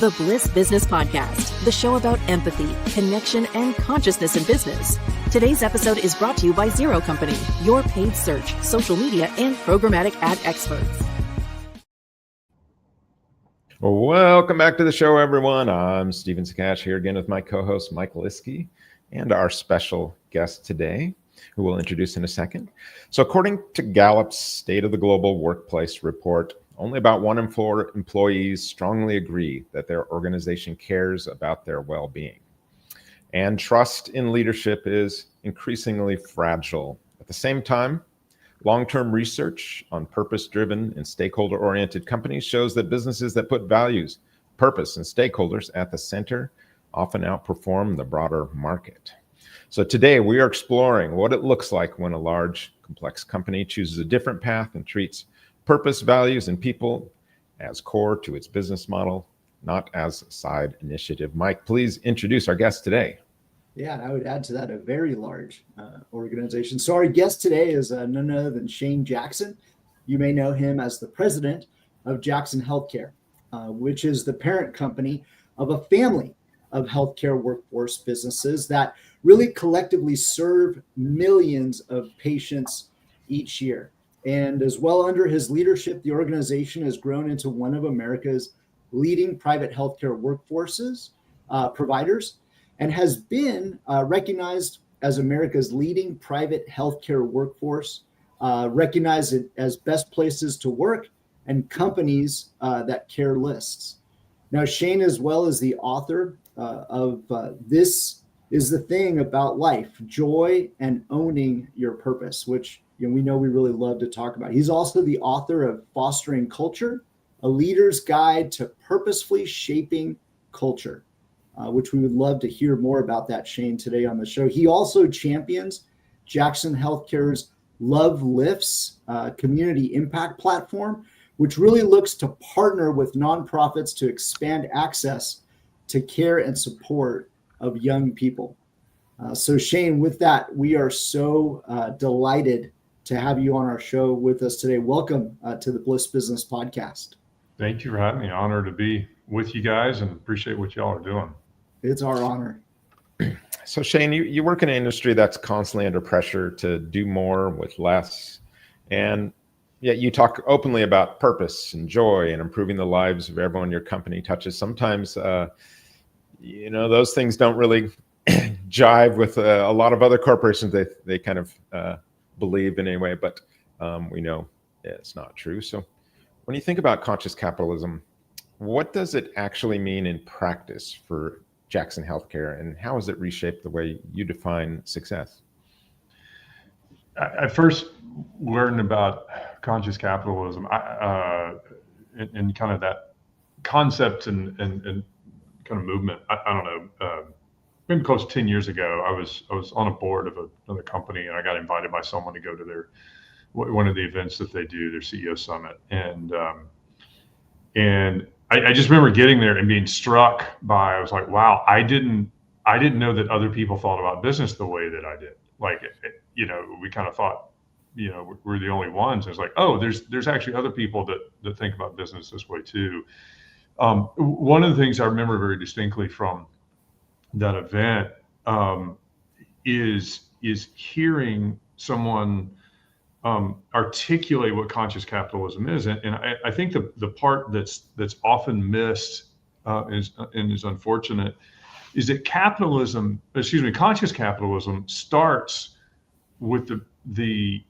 The Bliss Business Podcast, the show about empathy, connection, and consciousness in business. Today's episode is brought to you by Zero Company, your paid search, social media, and programmatic ad experts. Welcome back to the show, everyone. I'm Stephen Sakach here again with my co-host, Mike Liwski, and our special guest today, who we'll introduce in a second. So according to Gallup's State of the Global Workplace report, only about 1 in 4 employees strongly agree that their organization cares about their well-being. And trust in leadership is increasingly fragile. At the same time, long-term research on purpose-driven and stakeholder-oriented companies shows that businesses that put values, purpose, and stakeholders at the center often outperform the broader market. So today we are exploring what it looks like when a large, complex company chooses a different path and treats purpose, values, and people as core to its business model, not as a side initiative. Mike, please introduce our guest today. Yeah, and I would add to that a very large organization. So our guest today is none other than Shane Jackson. You may know him as the president of Jackson Healthcare, which is the parent company of a family of healthcare workforce businesses that really collectively serve millions of patients each year. And as well, under his leadership, the organization has grown into one of America's leading private healthcare workforces providers, and has been recognized as America's leading private healthcare workforce, recognized as best places to work and companies that care lists. Now, Shane, as well as the author of This is the Thing About Life, Joy and Owning Your Purpose, which we know we really love to talk about. He's also the author of Fostering Culture, a leader's guide to purposefully shaping culture, which we would love to hear more about that, Shane, today on the show. He also champions Jackson Healthcare's Love Lifts community impact platform, which really looks to partner with nonprofits to expand access to care and support of young people. So Shane, with that, we are so delighted to have you on our show with us today. Welcome to the Bliss Business Podcast. Thank you for having me. Honor to be with you guys and appreciate what y'all are doing. It's our honor. So Shane, you work in an industry that's constantly under pressure to do more with less. And yet you talk openly about purpose and joy and improving the lives of everyone your company touches. Sometimes, those things don't really jive with a lot of other corporations. They kind of believe in anyway, but we know it's not true. So when you think about conscious capitalism, what does it actually mean in practice for Jackson Healthcare, and how has it reshaped the way you define success? I first learned about conscious capitalism and kind of that concept and kind of movement. I don't know, maybe close to 10 years ago. I was on a board of another company, and I got invited by someone to go to one of the events that they do, their CEO summit, and I just remember getting there and being struck by, I was like, wow, I didn't know that other people thought about business the way that I did. Like, we kind of thought, we're the only ones. It's like, oh, there's actually other people that think about business this way too. One of the things I remember very distinctly from that event is hearing someone articulate what conscious capitalism is, and I think the part that's often missed is unfortunate is that conscious capitalism starts with the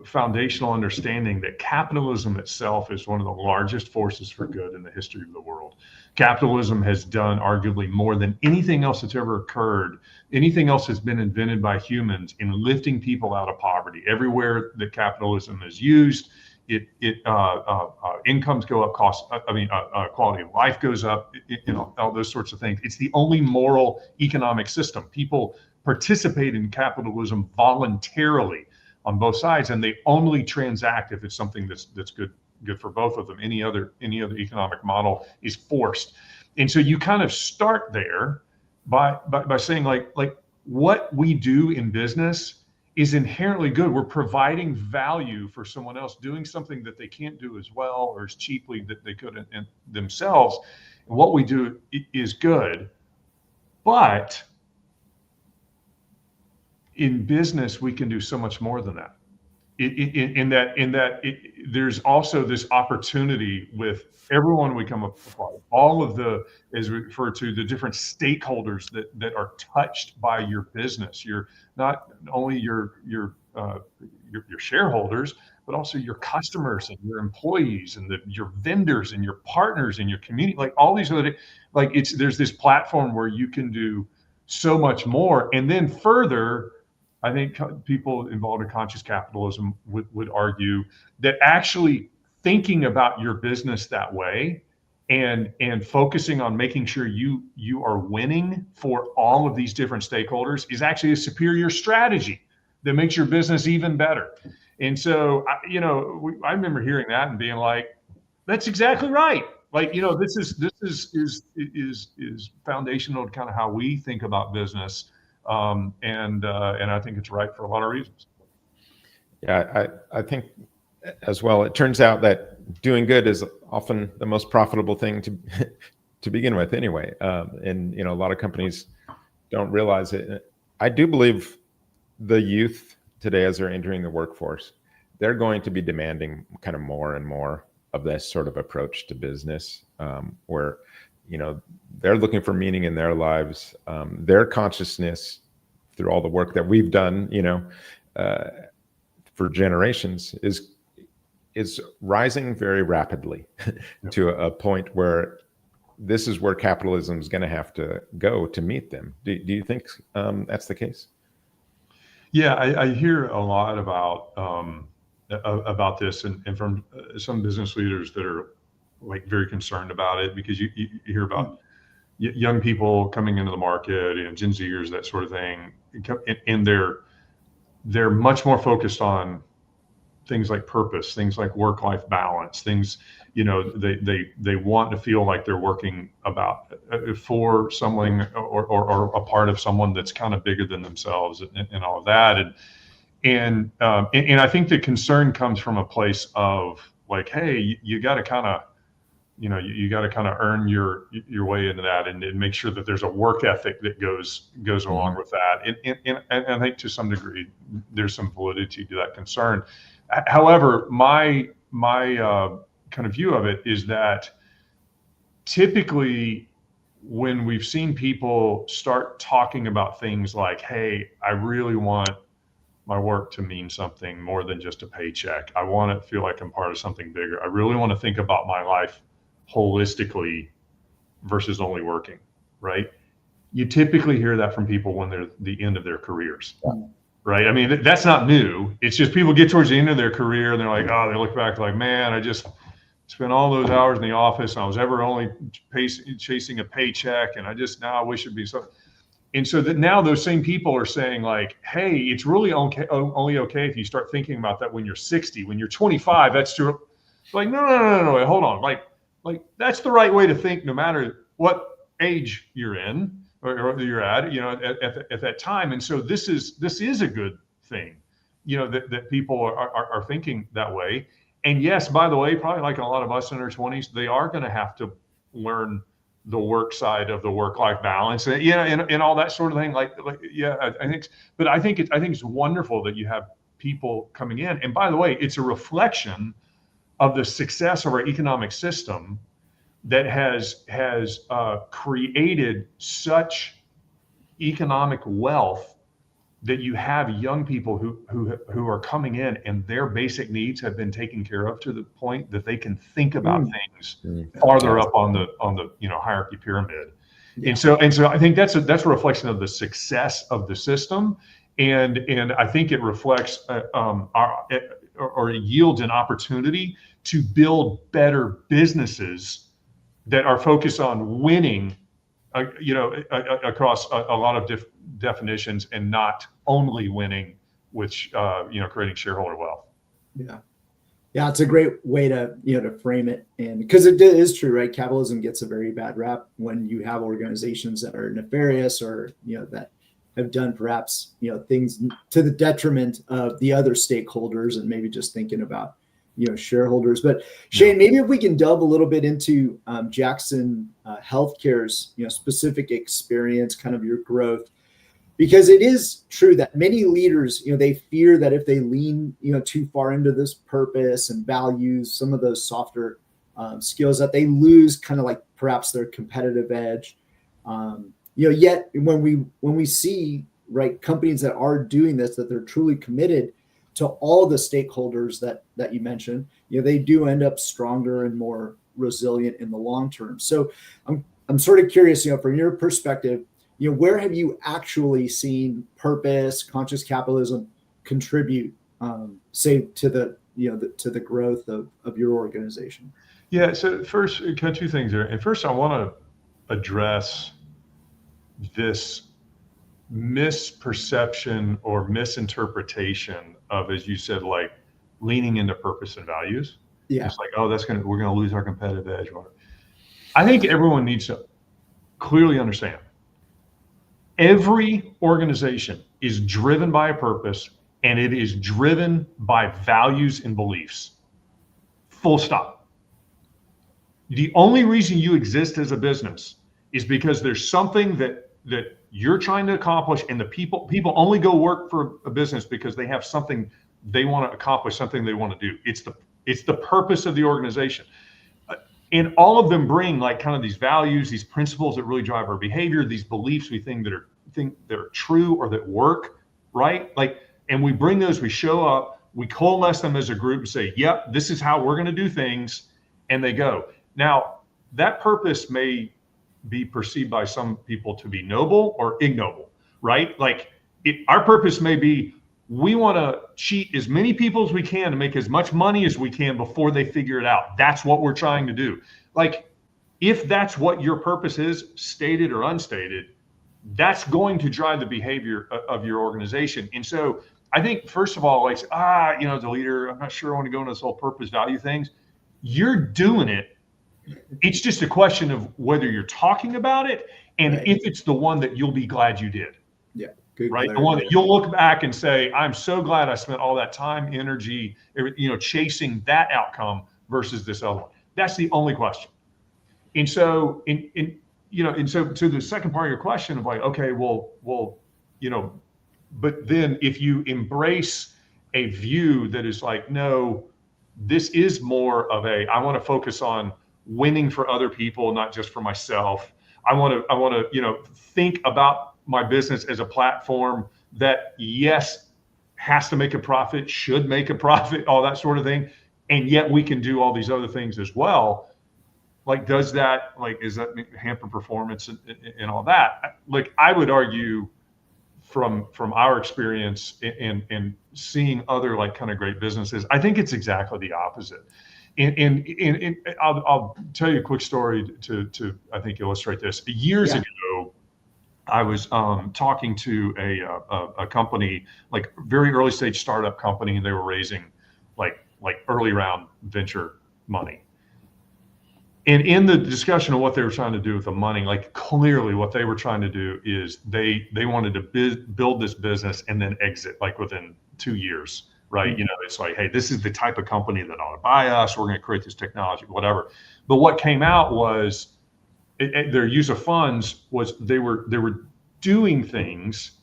foundational understanding that capitalism itself is one of the largest forces for good in the history of the world. Capitalism has done arguably more than anything else that's ever occurred. Anything else has been invented by humans in lifting people out of poverty. Everywhere that capitalism is used, incomes go up, quality of life goes up, all those sorts of things. It's the only moral economic system. People participate in capitalism voluntarily on both sides, and they only transact if it's something that's good for both of them. Any other economic model is forced. And so you kind of start there by saying like what we do in business is inherently good. We're providing value for someone else, doing something that they can't do as well or as cheaply that they could in themselves. And what we do is good. But in business, we can do so much more than that. There's also this opportunity with everyone we come up with, all of the, as we refer to, the different stakeholders that are touched by your business. You're not only your shareholders, but also your customers and your employees and your vendors and your partners and your community, like all these other, there's this platform where you can do so much more. And then further, I think people involved in conscious capitalism would argue that actually thinking about your business that way and focusing on making sure you are winning for all of these different stakeholders is actually a superior strategy that makes your business even better. And so, I remember hearing that and being like, that's exactly right. This is foundational to kind of how we think about business. And I think it's right for a lot of reasons. Yeah, I think as well, it turns out that doing good is often the most profitable thing to begin with anyway. And, a lot of companies don't realize it. I do believe the youth today, as they're entering the workforce, they're going to be demanding kind of more and more of this sort of approach to business, where they're looking for meaning in their lives. Their consciousness, through all the work that we've done, for generations, is rising very rapidly to a point where this is where capitalism is going to have to go to meet them. Do you think that's the case? Yeah, I hear a lot about this, and from some business leaders that are very concerned about it, because you hear about young people coming into the market, Gen Zers, that sort of thing, and they're much more focused on things like purpose, things like work-life balance, things, they want to feel like they're working for someone or a part of someone that's kind of bigger than themselves and all of that. And I think the concern comes from a place of hey, you got to kind of, you got to kind of earn your way into that, and make sure that there's a work ethic that goes along with that. And I think to some degree there's some validity to that concern. However, my kind of view of it is that typically when we've seen people start talking about things like, hey, I really want my work to mean something more than just a paycheck. I want to feel like I'm part of something bigger. I really want to think about my life holistically versus only working, right? You typically hear that from people when they're the end of their careers, right? I mean, that's not new. It's just people get towards the end of their career and they're like, oh, they look back like, man, I just spent all those hours in the office and I was ever only chasing a paycheck, and now I wish it'd be so. And so that now those same people are saying like, hey, it's really only okay if you start thinking about that when you're 60, when you're 25, that's true. Like, no, hold on. Like that's the right way to think, no matter what age you're in or you're at, at that time. And so this is a good thing, that people are thinking that way. And yes, by the way, probably like a lot of us in our 20s, they are going to have to learn the work side of the work-life balance, and all that sort of thing. I think it's wonderful that you have people coming in. And by the way, it's a reflection of the success of our economic system that has created such economic wealth that you have young people who are coming in and their basic needs have been taken care of to the point that they can think about things farther up on the hierarchy pyramid. Yeah. And so I think that's a reflection of the success of the system, and I think it reflects or it yields an opportunity to build better businesses that are focused on winning, across a lot of definitions, and not only winning, which creating shareholder wealth. Yeah, it's a great way to to frame it, and because it is true, right? Capitalism gets a very bad rap when you have organizations that are nefarious or that have done perhaps, things to the detriment of the other stakeholders, and maybe just thinking about, shareholders. But Shane, maybe if we can delve a little bit into Jackson Healthcare's, specific experience, kind of your growth, because it is true that many leaders, they fear that if they lean, too far into this purpose and values, some of those softer skills, that they lose kind of like perhaps their competitive edge. Yet when we see, right, companies that are doing this, that they're truly committed to all the stakeholders that you mentioned, they do end up stronger and more resilient in the long term. So I'm sort of curious, from your perspective, where have you actually seen purpose, conscious capitalism contribute, say, to the growth of your organization? Yeah. So first, kind of two things there. And first, I want to address this misperception or misinterpretation of, as you said, like leaning into purpose and values. Yeah. It's like, oh, we're going to lose our competitive edge. I think everyone needs to clearly understand every organization is driven by a purpose, and it is driven by values and beliefs. Full stop. The only reason you exist as a business is because there's something that you're trying to accomplish, and the people only go work for a business because they have something they want to accomplish, something they want to do. It's the purpose of the organization. And all of them bring like kind of these values, these principles that really drive our behavior, these beliefs we think that are true or that work, right? Like, and we bring those, we show up, we coalesce them as a group and say, yep, this is how we're going to do things, and they go. Now, that purpose may be perceived by some people to be noble or ignoble, right? Like our purpose may be, we want to cheat as many people as we can to make as much money as we can before they figure it out. That's what we're trying to do. Like, if that's what your purpose is, stated or unstated, that's going to drive the behavior of your organization. And so I think, first of all, like, as a leader, I'm not sure I want to go into this whole purpose value things. You're doing it. It's just a question of whether you're talking about it, and if it's the one that you'll be glad you did. Yeah. Good. Right. The one that you'll look back and say, I'm so glad I spent all that time, energy, chasing that outcome versus this other one. That's the only question. And so, so to the second part of your question of like, okay, but then if you embrace a view that is like, no, this is more of I want to focus on winning for other people, not just for myself. I want to, think about my business as a platform that, yes, has to make a profit, should make a profit, all that sort of thing. And yet we can do all these other things as well. Like, does that hamper performance and all that? Like, I would argue from our experience and seeing other like kind of great businesses, I think it's exactly the opposite. And I'll tell you a quick story to I think illustrate this. Years ago, I was talking to a company, like very early stage startup company, and they were raising like early round venture money. And in the discussion of what they were trying to do with the money, like clearly what they were trying to do is they wanted to build this business and then exit like within 2 years, right? Mm-hmm. It's like, hey, this is the type of company that ought to buy us. We're going to create this technology, whatever. But what came out was their use of funds was they were doing things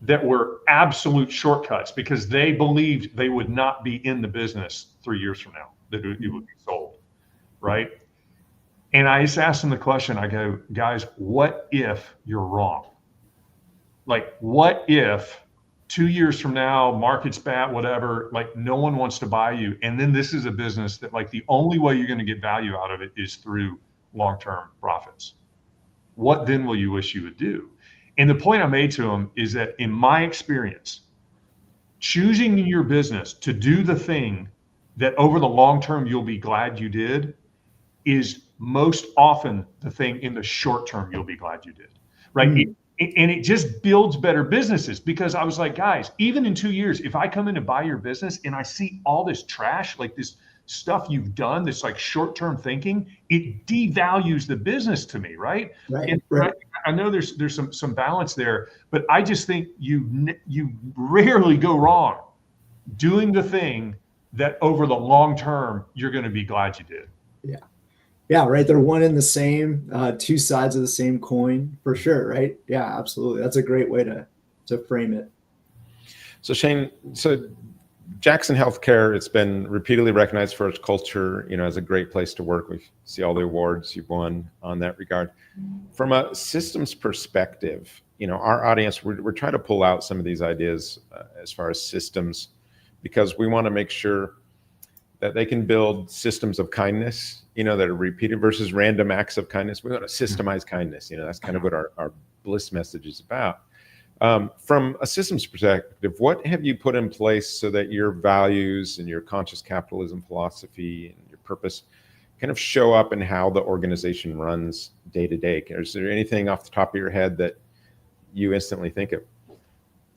that were absolute shortcuts because they believed they would not be in the business 3 years from now, that it would be sold, right? And I just asked them the question, I go, guys, what if you're wrong? Like, what if 2 years from now, market's bad, whatever, like no one wants to buy you. And then this is a business that like the only way you're going to get value out of it is through long-term profits. What then will you wish you would do? And the point I made to them is that in my experience, choosing your business to do the thing that over the long term you'll be glad you did is most often the thing in the short term you'll be glad you did, right? Mm-hmm. And it just builds better businesses, because I was like, guys, even in 2 years, if I come in and buy your business and I see all this trash, like this stuff you've done, this like short-term thinking, it devalues the business to me, right? Right. And right. I know there's some balance there, but I just think you rarely go wrong doing the thing that over the long term you're going to be glad you did. Yeah, right. They're one and the same, two sides of the same coin for sure, right? Yeah, absolutely. That's a great way to frame it. So Shane, Jackson Healthcare, it's been repeatedly recognized for its culture, as a great place to work. We see all the awards you've won on that regard. From a systems perspective, our audience, we're trying to pull out some of these ideas as far as systems, because we want to make sure that they can build systems of kindness, that are repeated versus random acts of kindness. We want to systemize kindness. That's kind of what our Bliss message is about. From a systems perspective, what have you put in place so that your values and your conscious capitalism philosophy and your purpose kind of show up in how the organization runs day to day? Is there anything off the top of your head that you instantly think of?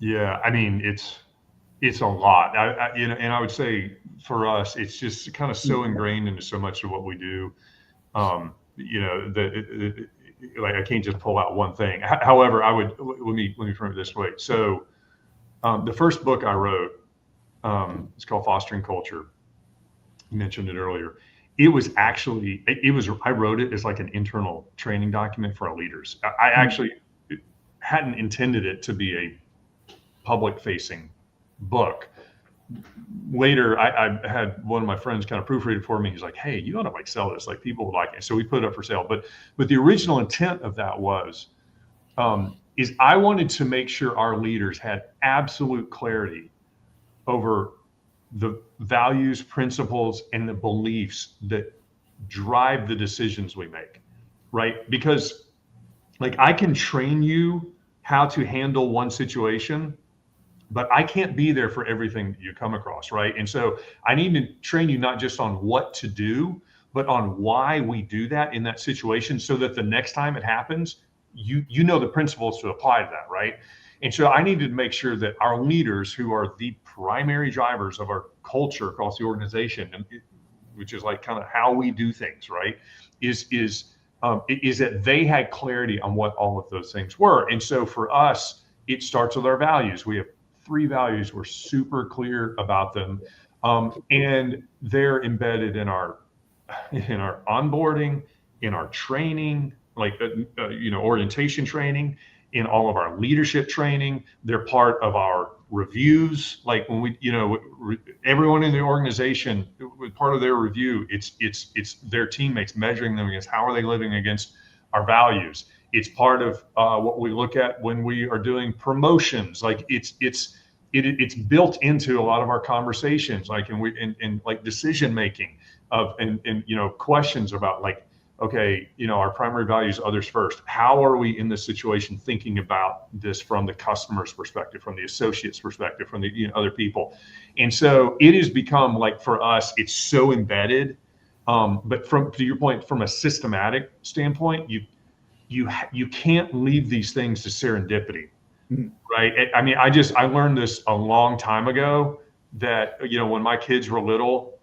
Yeah, I mean, it's a lot. And I would say for us, it's just kind of so ingrained into so much of what we do. Like I can't just pull out one thing. However, let me frame it this way. So the first book I wrote, it's called Fostering Culture. You mentioned it earlier. I wrote it as like an internal training document for our leaders. I actually hadn't intended it to be a public facing book. Later, I had one of my friends kind of proofread it for me. He's like, "Hey, you ought to sell this. Like people would like it." So we put it up for sale. But the original intent of that is I wanted to make sure our leaders had absolute clarity over the values, principles, and the beliefs that drive the decisions we make, right? Because I can train you how to handle one situation, but I can't be there for everything that you come across, right? And so I need to train you not just on what to do, but on why we do that in that situation, so that the next time it happens, you know the principles to apply to that, right? And so I needed to make sure that our leaders, who are the primary drivers of our culture across the organization, which is kind of how we do things, right, is that they had clarity on what all of those things were. And so for us, it starts with our values. We have 3 values. We're super clear about them, and they're embedded in our onboarding, in our training, orientation training, in all of our leadership training. They're part of our reviews. Like when we, everyone in the organization, part of their review, it's their teammates, measuring them against how are they living against our values. It's part of what we look at when we are doing promotions. It's built into a lot of our conversations, and decision making and questions about okay, our primary value is others first. How are we in this situation thinking about this from the customer's perspective, from the associate's perspective, from the other people? And so it has become for us, it's so embedded. But to your point, from a systematic standpoint, you can't leave these things to serendipity, right? I mean, I learned this a long time ago that, when my kids were little,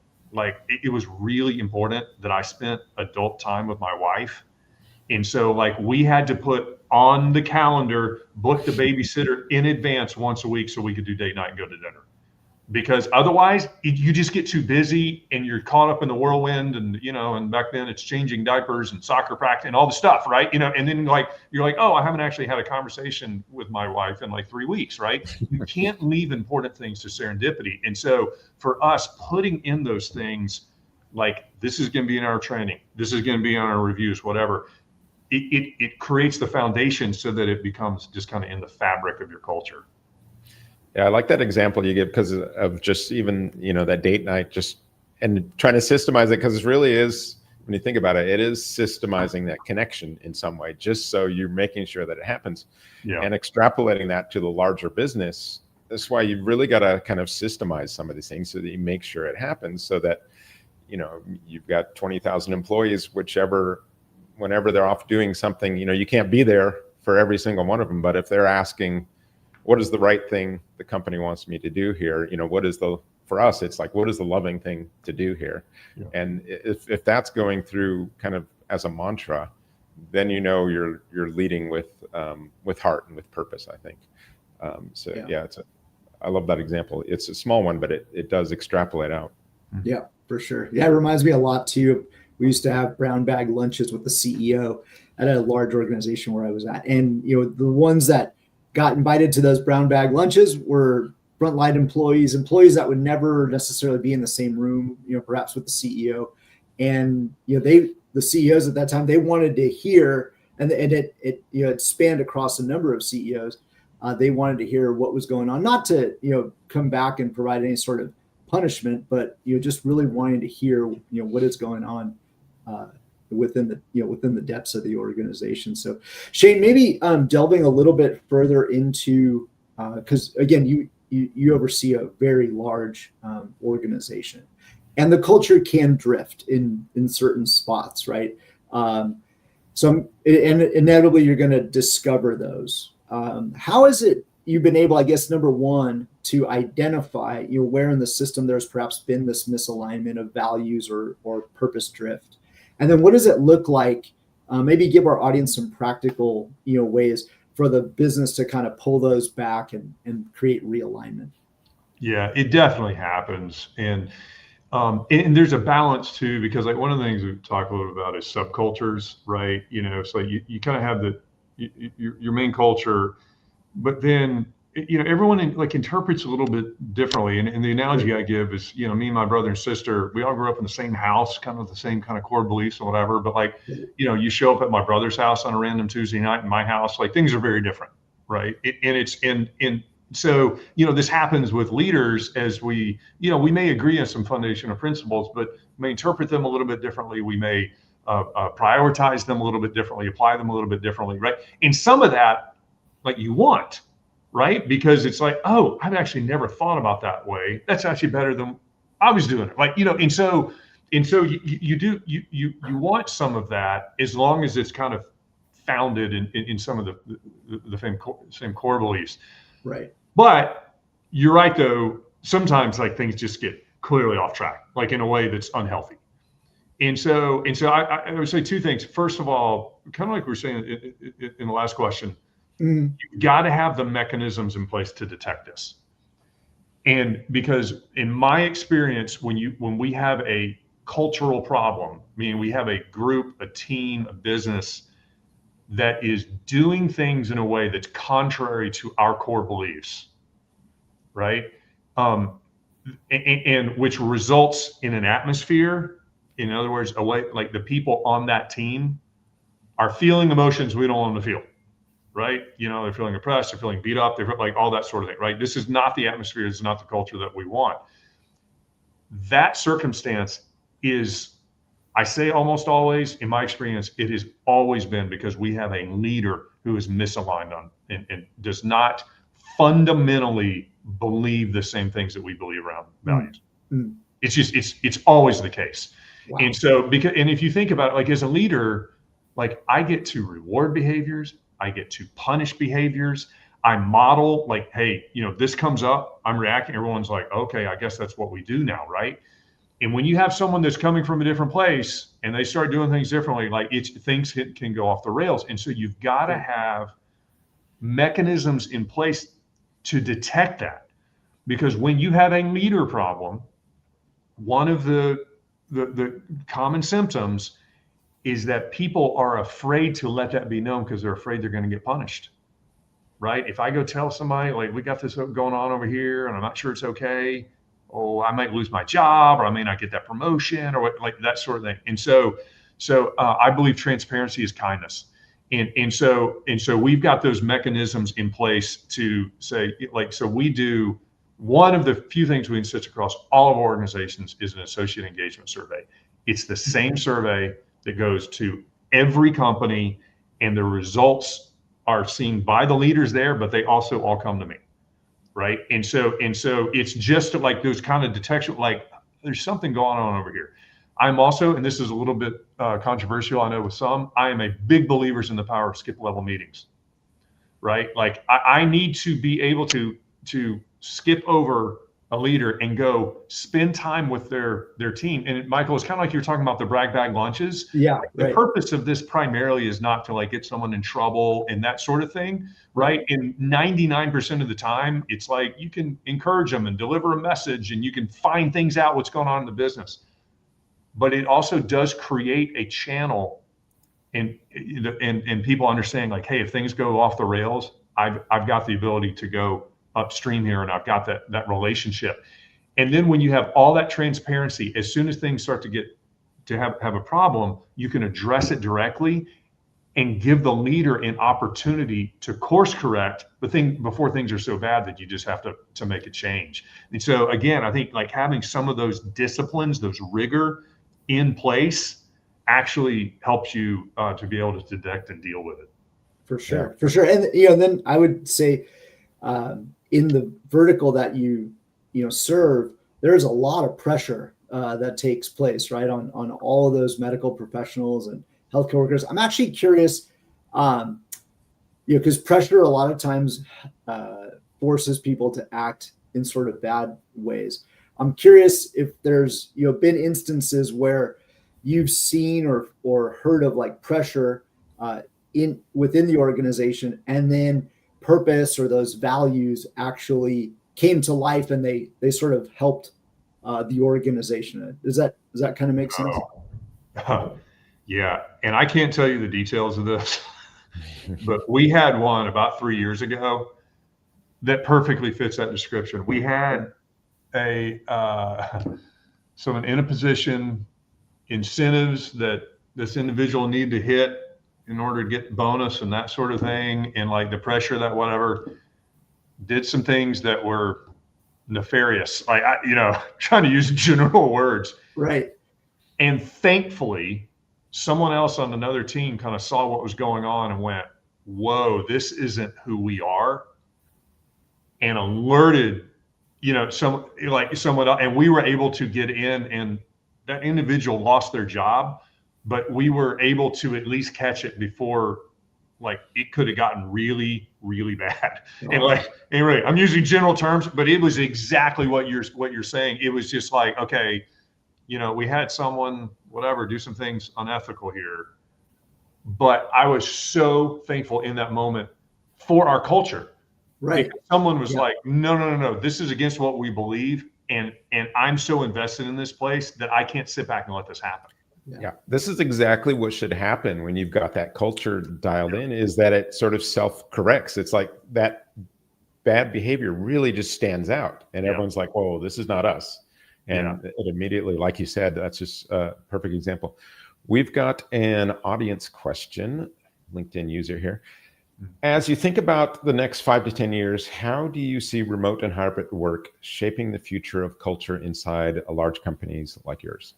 it was really important that I spent adult time with my wife. And so we had to put on the calendar, book the babysitter in advance once a week so we could do date night and go to dinner. Because otherwise you just get too busy and you're caught up in the whirlwind, and and back then it's changing diapers and soccer practice and all the stuff, right? And then you're like, oh, I haven't actually had a conversation with my wife in 3 weeks, right? You can't leave important things to serendipity. And so for us, putting in those things, this is going to be in our training, this is going to be on our reviews, whatever, it creates the foundation so that it becomes just kind of in the fabric of your culture. Yeah, I like that example you give because of just even, that date night, and trying to systemize it, because it really is, when you think about it, it is systemizing that connection in some way, just so you're making sure that it happens. Yeah. And extrapolating that to the larger business. That's why you've really got to kind of systemize some of these things so that you make sure it happens, so that, you've got 20,000 employees, whenever they're off doing something, you can't be there for every single one of them. But if they're asking, what is the right thing the company wants me to do here? For us, it's what is the loving thing to do here? Yeah. And if that's going through kind of as a mantra, then you know you're leading with heart and with purpose, I think. I love that example. It's a small one, but it does extrapolate out. Yeah, for sure. Yeah, it reminds me a lot too. We used to have brown bag lunches with the CEO at a large organization where I was at. And, the ones that got invited to those brown bag lunches were frontline employees that would never necessarily be in the same room, perhaps with the CEO. And, the CEOs at that time, they wanted to hear, and it spanned across a number of CEOs. They wanted to hear what was going on, not to, come back and provide any sort of punishment, but, just really wanting to hear, what is going on within the depths of the organization. So Shane, maybe delving a little bit further into, because again, you oversee a very large organization, and the culture can drift in certain spots, right? So inevitably you're going to discover those. How is it you've been able, I guess, number one, to identify where in the system there's perhaps been this misalignment of values or purpose drift? And then what does it look like? Maybe give our audience some practical ways for the business to kind of pull those back and create realignment. Yeah, it definitely happens. And there's a balance too, because like one of the things we talk a little bit about is subcultures, right? So you kind of have your main culture, but then everyone interprets a little bit differently. And the analogy I give is, me and my brother and sister, we all grew up in the same house, kind of the same kind of core beliefs or whatever. But you show up at my brother's house on a random Tuesday night in my house, things are very different, right? So this happens with leaders as we may agree on some foundational principles, but may interpret them a little bit differently. We may prioritize them a little bit differently, apply them a little bit differently, right? And some of that, you want, right? Because it's oh, I've actually never thought about that way. That's actually better than I was doing it. And so you want some of that, as long as it's kind of founded in some of the same core beliefs. Right. But you're right, though, sometimes things just get clearly off track, in a way that's unhealthy. And so I would say two things. First of all, kind of like we were saying in the last question, you've got to have the mechanisms in place to detect this. And because in my experience, when we have a cultural problem, meaning we have a group, a team, a business that is doing things in a way that's contrary to our core beliefs, right? And which results in an atmosphere, in other words, a way the people on that team are feeling emotions we don't want them to feel. Right? They're feeling oppressed, they're feeling beat up, they're all that sort of thing, right? This is not the atmosphere, this is not the culture that we want. That circumstance is, I say almost always, in my experience, it has always been because we have a leader who is misaligned on and does not fundamentally believe the same things that we believe around values. It's always the case. Wow. And so, and if you think about it, as a leader, I get to reward behaviors, I get to punish behaviors. I model hey, this comes up, I'm reacting. Everyone's okay, I guess that's what we do now, right? And when you have someone that's coming from a different place and they start doing things differently, things can go off the rails. And so you've got to have mechanisms in place to detect that, because when you have a leader problem, one of the common symptoms is that people are afraid to let that be known because they're afraid they're going to get punished, right? If I go tell somebody, we got this going on over here and I'm not sure it's okay, I might lose my job, or I may not get that promotion, or that sort of thing. And so I believe transparency is kindness. And so we've got those mechanisms in place to say, so we do, one of the few things we insist across all of our organizations is an associate engagement survey. It's the same survey that goes to every company, and the results are seen by the leaders there, but they also all come to me, right? And so it's just those kind of detection, there's something going on over here. I'm also, and this is a little bit controversial, I know with some, I am a big believer in the power of skip level meetings, right? I need to be able to skip over a leader and go spend time with their team. And Michael, it's kind of like you're talking about the brag bag lunches. Yeah, The right. purpose of this primarily is not to like get someone in trouble and that sort of thing, right? And 99% of the time, it's like you can encourage them and deliver a message and you can find things out what's going on in the business. But it also does create a channel and people understand like, hey, if things go off the rails, I've got the ability to go upstream here, and I've got that relationship. And then when you have all that transparency, as soon as things start to get to have a problem, you can address it directly and give the leader an opportunity to course correct the thing before things are so bad that you just have to make a change. And so again, I think like having some of those disciplines, those rigor in place actually helps you to be able to detect and deal with it. For sure. And then I would say in the vertical that you serve, there's a lot of pressure that takes place, right, on all of those medical professionals and healthcare workers. I'm actually curious, because pressure a lot of times forces people to act in sort of bad ways. I'm curious if there's been instances where you've seen or heard of like pressure within the organization, and then purpose or those values actually came to life and they sort of helped the organization. Does that kind of make sense? Yeah. And I can't tell you the details of this, but we had one about 3 years ago that perfectly fits that description. We had someone in a position, incentives that this individual needed to hit in order to get the bonus and that sort of thing. And like the pressure that whatever did some things that were nefarious, like, trying to use general words. Right. And thankfully, someone else on another team kind of saw what was going on and went, whoa, this isn't who we are. And alerted, someone else, and we were able to get in, and that individual lost their job, but we were able to at least catch it before like it could have gotten really, really bad. Oh. And like, anyway, I'm using general terms, but it was exactly what you're saying. It was just like, okay, we had someone, whatever, do some things unethical here. But I was so thankful in that moment for our culture. Right. Because someone was like, no, this is against what we believe. And I'm so invested in this place that I can't sit back and let this happen. Yeah, this is exactly what should happen when you've got that culture dialed in, is that it sort of self-corrects. It's like that bad behavior really just stands out, and everyone's like, whoa, this is not us. And it immediately, like you said, that's just a perfect example. We've got an audience question, LinkedIn user here. As you think about the next 5 to 10 years, how do you see remote and hybrid work shaping the future of culture inside large companies like yours?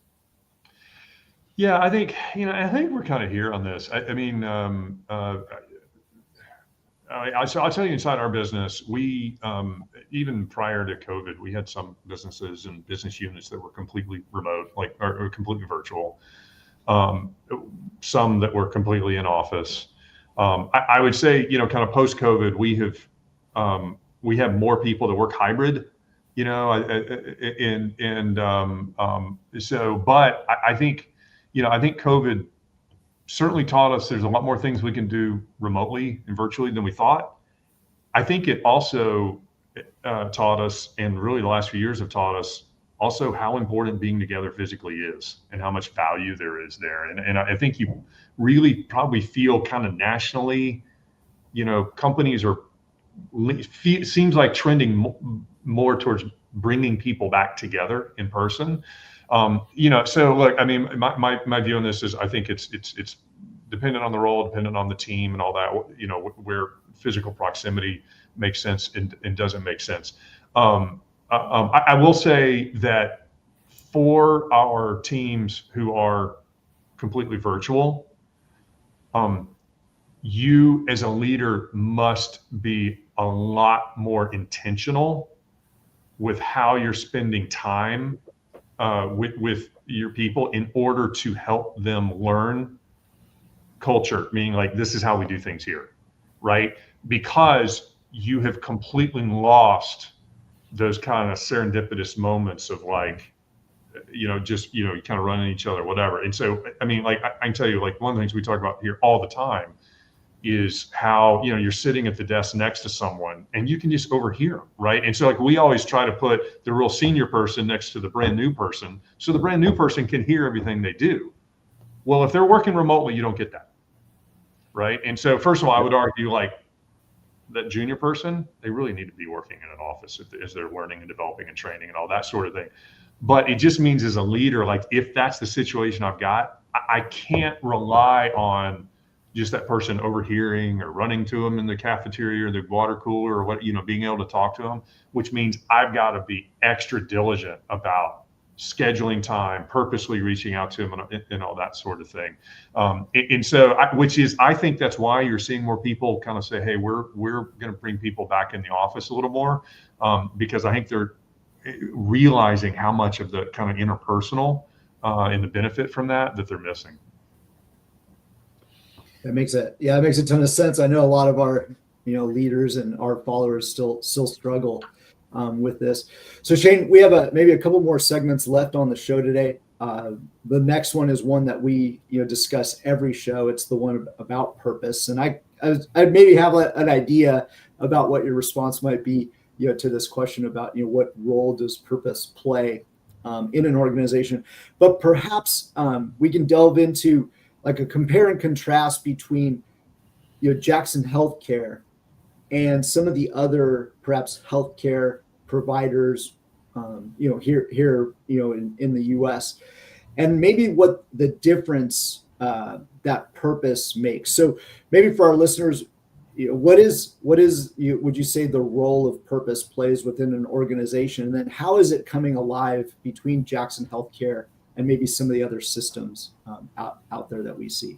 Yeah, I think we're kind of here on this. I'll tell you, inside our business, we even prior to COVID, we had some businesses and business units that were completely remote, or completely virtual. Some that were completely in office. I would say, kind of post COVID, we have more people that work hybrid. I think COVID certainly taught us there's a lot more things we can do remotely and virtually than we thought. I think it also taught us, and really the last few years have taught us also how important being together physically is and how much value there is there. And I think you really probably feel kind of nationally, companies are, seems like trending more towards bringing people back together in person. So look, my view on this is I think it's dependent on the role, dependent on the team and all that, where physical proximity makes sense and doesn't make sense. I will say that for our teams who are completely virtual, you as a leader must be a lot more intentional with how you're spending time with your people in order to help them learn culture, meaning like, this is how we do things here, right? Because you have completely lost those kind of serendipitous moments of like, just, kind of running each other, whatever. And so, I mean, like, I can tell you, like, one of the things we talk about here all the time is how, you're sitting at the desk next to someone and you can just overhear them, right? And so, like, we always try to put the real senior person next to the brand new person so the brand new person can hear everything they do. Well, if they're working remotely, you don't get that, right? And so, first of all, I would argue, like, that junior person, they really need to be working in an office as they're learning and developing and training and all that sort of thing. But it just means as a leader, like, if that's the situation I've got, I can't rely on just that person overhearing or running to them in the cafeteria or the water cooler or what, being able to talk to them, which means I've got to be extra diligent about scheduling time, purposely reaching out to them and all that sort of thing. And so, I think that's why you're seeing more people kind of say, hey, we're going to bring people back in the office a little more, because I think they're realizing how much of the kind of interpersonal and the benefit from that they're missing. That makes a ton of sense. I know a lot of our leaders and our followers still struggle with this. So Shane, we have maybe a couple more segments left on the show today. The next one is one that we discuss every show. It's the one about purpose, and I maybe have an idea about what your response might be to this question about what role does purpose play in an organization. But perhaps we can delve into like a compare and contrast between Jackson Healthcare and some of the other perhaps healthcare providers here in the US, and maybe what the difference that purpose makes. So maybe for our listeners, what is would you say the role of purpose plays within an organization, and then how is it coming alive between Jackson Healthcare and maybe some of the other systems out there that we see?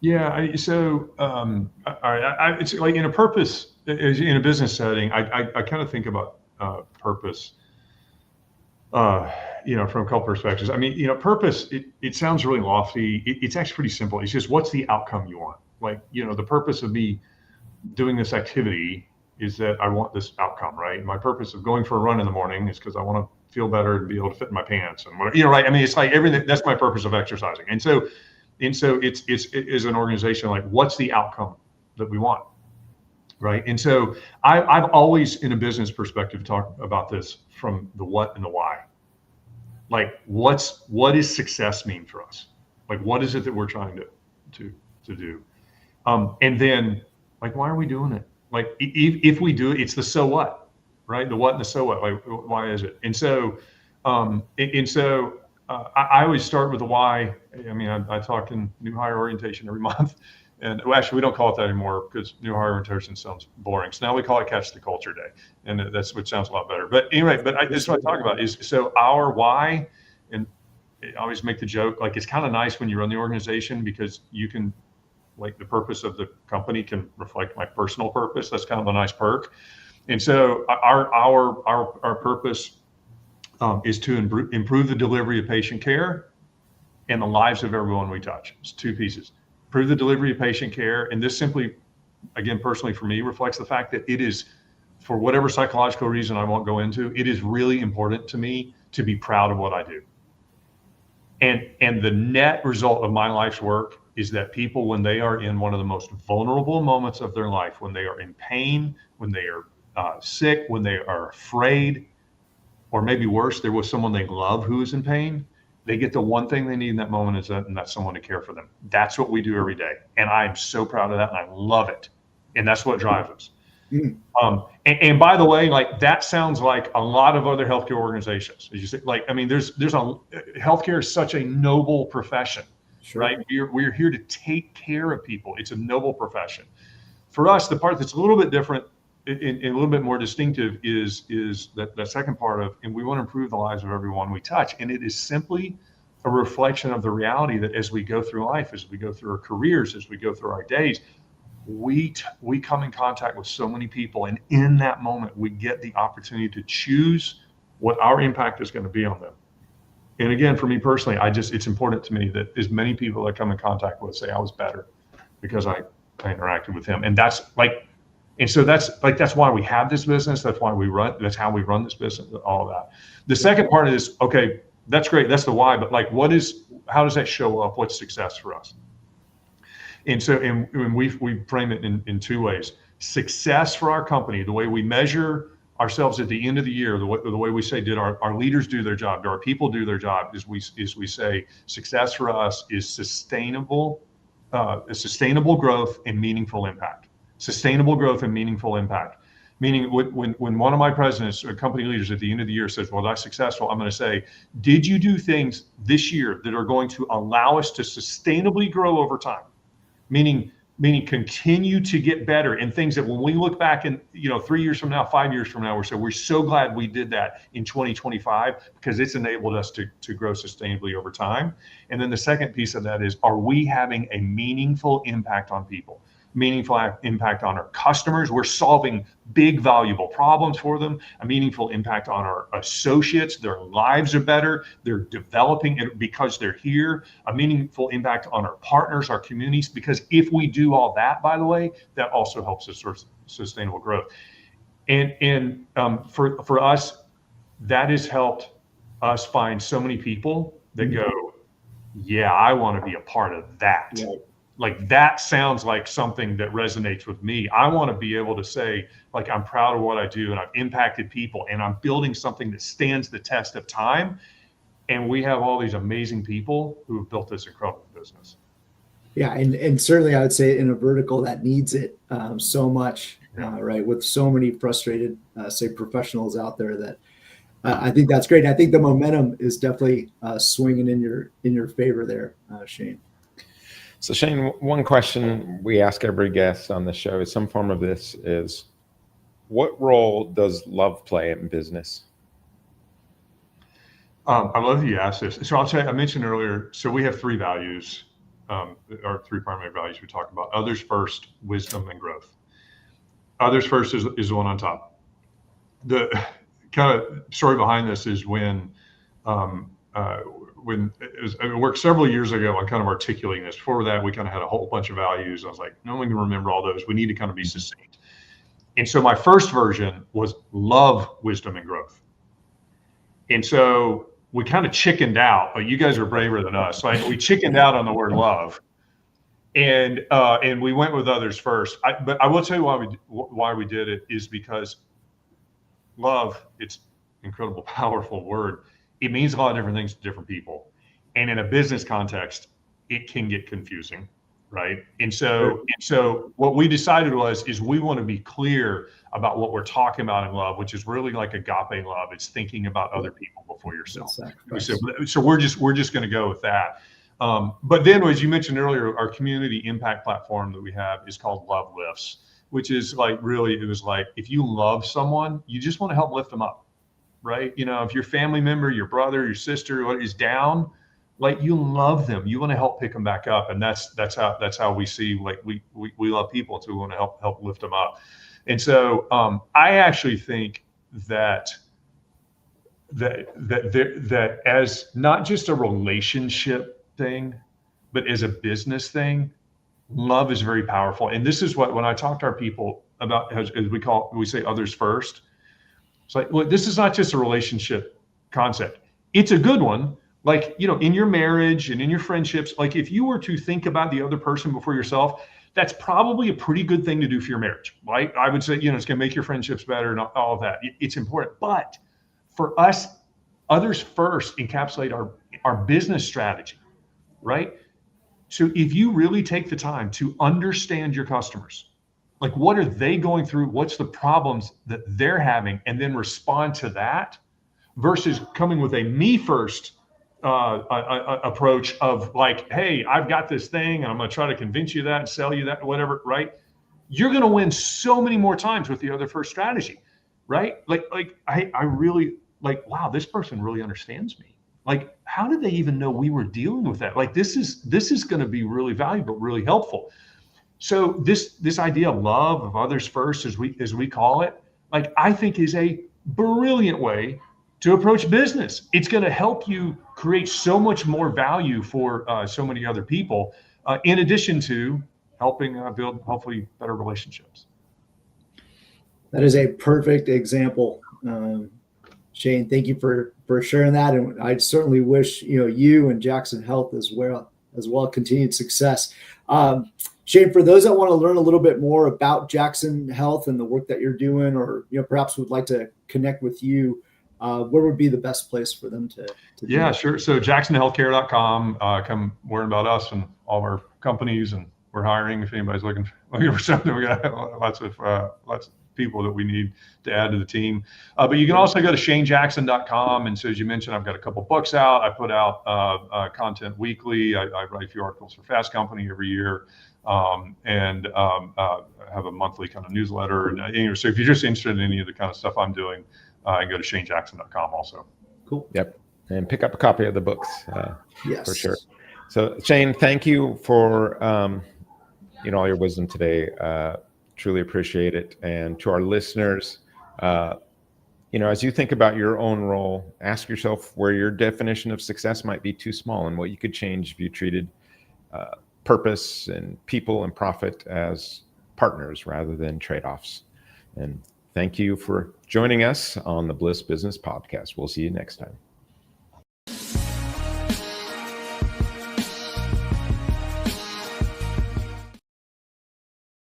Yeah, it's like in a purpose, in a business setting, I kind of think about purpose, from a couple perspectives. I mean, purpose, it sounds really lofty. It's actually pretty simple. It's just, what's the outcome you want? Like, the purpose of me doing this activity is that I want this outcome, right? My purpose of going for a run in the morning is because I want to feel better and be able to fit in my pants and whatever, right? I mean, it's like everything. That's my purpose of exercising. And so it's as an organization, like, what's the outcome that we want, right? And so I've always, in a business perspective, talked about this from the what and the why. Like, what does success mean for us? Like, what is it that we're trying to do? And then, like, why are we doing it? Like, if we do it, it's the so what, right? The what and the so what. Like, why is it? And so, I always start with the why. I mean, I talk in new hire orientation every month, and actually we don't call it that anymore because new hire orientation sounds boring. So now we call it Catch the Culture Day, and which sounds a lot better. But anyway, that's what I talk about is, so our why, and I always make the joke, like, it's kind of nice when you run the organization because you can, like, the purpose of the company can reflect my personal purpose. That's kind of a nice perk. And so our purpose is to improve the delivery of patient care and the lives of everyone we touch. It's two pieces. Improve the delivery of patient care. And this simply, again, personally for me, reflects the fact that it is, for whatever psychological reason I won't go into, it is really important to me to be proud of what I do. And the net result of my life's work is that people, when they are in one of the most vulnerable moments of their life, when they are in pain, when they are sick, when they are afraid, or maybe worse, there was someone they love who is in pain, they get the one thing they need in that moment, and that's someone to care for them. That's what we do every day. And I am so proud of that, and I love it. And that's what drives us. And by the way, like, that sounds like a lot of other healthcare organizations. As you say, like, I mean, healthcare is such a noble profession. Sure. Right? We're here to take care of people. It's a noble profession. For us, the part that's a little bit different and a little bit more distinctive is that second part of, and we want to improve the lives of everyone we touch. And it is simply a reflection of the reality that as we go through life, as we go through our careers, as we go through our days, we come in contact with so many people. And in that moment, we get the opportunity to choose what our impact is going to be on them. And again, for me personally, it's important to me that as many people I come in contact with say I was better because I interacted with him. And that's like, And so that's why we have this business. That's how we run this business, all of that. The second part is, okay, that's great. That's the why, but like, how does that show up? What's success for us? And so, and we frame it in two ways. Success for our company, the way we measure ourselves at the end of the year, the way we say, did our leaders do their job? Do our people do their job? Is we say success for us is sustainable growth and meaningful impact. Sustainable growth and meaningful impact. Meaning when one of my presidents or company leaders at the end of the year says, well, that's successful, I'm going to say, did you do things this year that are going to allow us to sustainably grow over time? Meaning continue to get better, and things that when we look back in 3 years from now, 5 years from now, we're so glad we did that in 2025 because it's enabled us to grow sustainably over time. And then the second piece of that is, are we having a meaningful impact on people? Meaningful impact on our customers. We're solving big, valuable problems for them. A meaningful impact on our associates. Their lives are better. They're developing because they're here. A meaningful impact on our partners, our communities. Because if we do all that, by the way, that also helps us source sustainable growth. And for us, that has helped us find so many people that go, yeah, I want to be a part of that. Right. Like, that sounds like something that resonates with me. I want to be able to say, like, I'm proud of what I do and I've impacted people and I'm building something that stands the test of time. And we have all these amazing people who have built this incredible business. Yeah. And certainly I would say in a vertical that needs it so much, right? With so many frustrated, say, professionals out there, that I think that's great. I think the momentum is definitely swinging in your favor there, Shane. So Shane, one question we ask every guest on the show is some form of this is, what role does love play in business? I love that you asked this. So I mentioned earlier, so we have three values, our three primary values we talk about: others first, wisdom, and growth. Others first is the one on top. The kind of story behind this is when it worked several years ago on kind of articulating this. Before that, we kind of had a whole bunch of values. I was like, no one can remember all those. We need to kind of be succinct. And so my first version was love, wisdom, and growth. And so we kind of chickened out, but you guys are braver than us. Like, we chickened out on the word love, and we went with others first. But I will tell you why we did it is because love, it's an incredible, powerful word. It means a lot of different things to different people. And in a business context, it can get confusing, right? And so what we decided is we want to be clear about what we're talking about in love, which is really like agape love. It's thinking about other people before yourself. So we're just going to go with that. But then, as you mentioned earlier, our community impact platform that we have is called Love Lifts, which is like, really, it was like, if you love someone, you just want to help lift them up. Right? If your family member, your brother, your sister is down, like, you love them. You want to help pick them back up. And that's how we see, like, we love people too. We want to help lift them up. And so I actually think that as not just a relationship thing, but as a business thing, love is very powerful. And this is what, when I talk to our people about, as we say others first, it's like, well, this is not just a relationship concept. It's a good one. Like, in your marriage and in your friendships, like, if you were to think about the other person before yourself, that's probably a pretty good thing to do for your marriage, right? I would say, it's going to make your friendships better and all of that. It's important. But for us, others first encapsulate our business strategy, right? So if you really take the time to understand your customers, like, what are they going through? What's the problems that they're having? And then respond to that, versus coming with a me first approach of like, hey, I've got this thing and I'm going to try to convince you that and sell you that, whatever, right? You're going to win so many more times with the other first strategy, right? Like I really, like, wow, this person really understands me. Like, how did they even know we were dealing with that? Like, this is going to be really valuable, really helpful. So this idea of love, of others first, as we call it, like, I think is a brilliant way to approach business. It's going to help you create so much more value for so many other people, in addition to helping build hopefully better relationships. That is a perfect example. Shane, thank you for sharing that. And I certainly wish, you and Jackson Health as well continued success. Shane, for those that want to learn a little bit more about Jackson Health and the work that you're doing, or perhaps would like to connect with you, where would be the best place for them to do that? Sure. So jacksonhealthcare.com, come learn about us and all of our companies, and we're hiring if anybody's looking for something. We got lots of people that we need to add to the team. But you can also go to shanejackson.com. And so, as you mentioned, I've got a couple books out. I put out content weekly. I write a few articles for Fast Company every year, and have a monthly kind of newsletter. And so if you're just interested in any of the kind of stuff I'm doing, I can go to shanejackson.com also. Cool. Yep. And pick up a copy of the books yes, for sure. So Shane, thank you for all your wisdom today. Truly appreciate it. And to our listeners, as you think about your own role, ask yourself where your definition of success might be too small and what you could change if you treated purpose and people and profit as partners rather than trade-offs. And thank you for joining us on the Bliss Business Podcast. We'll see you next time.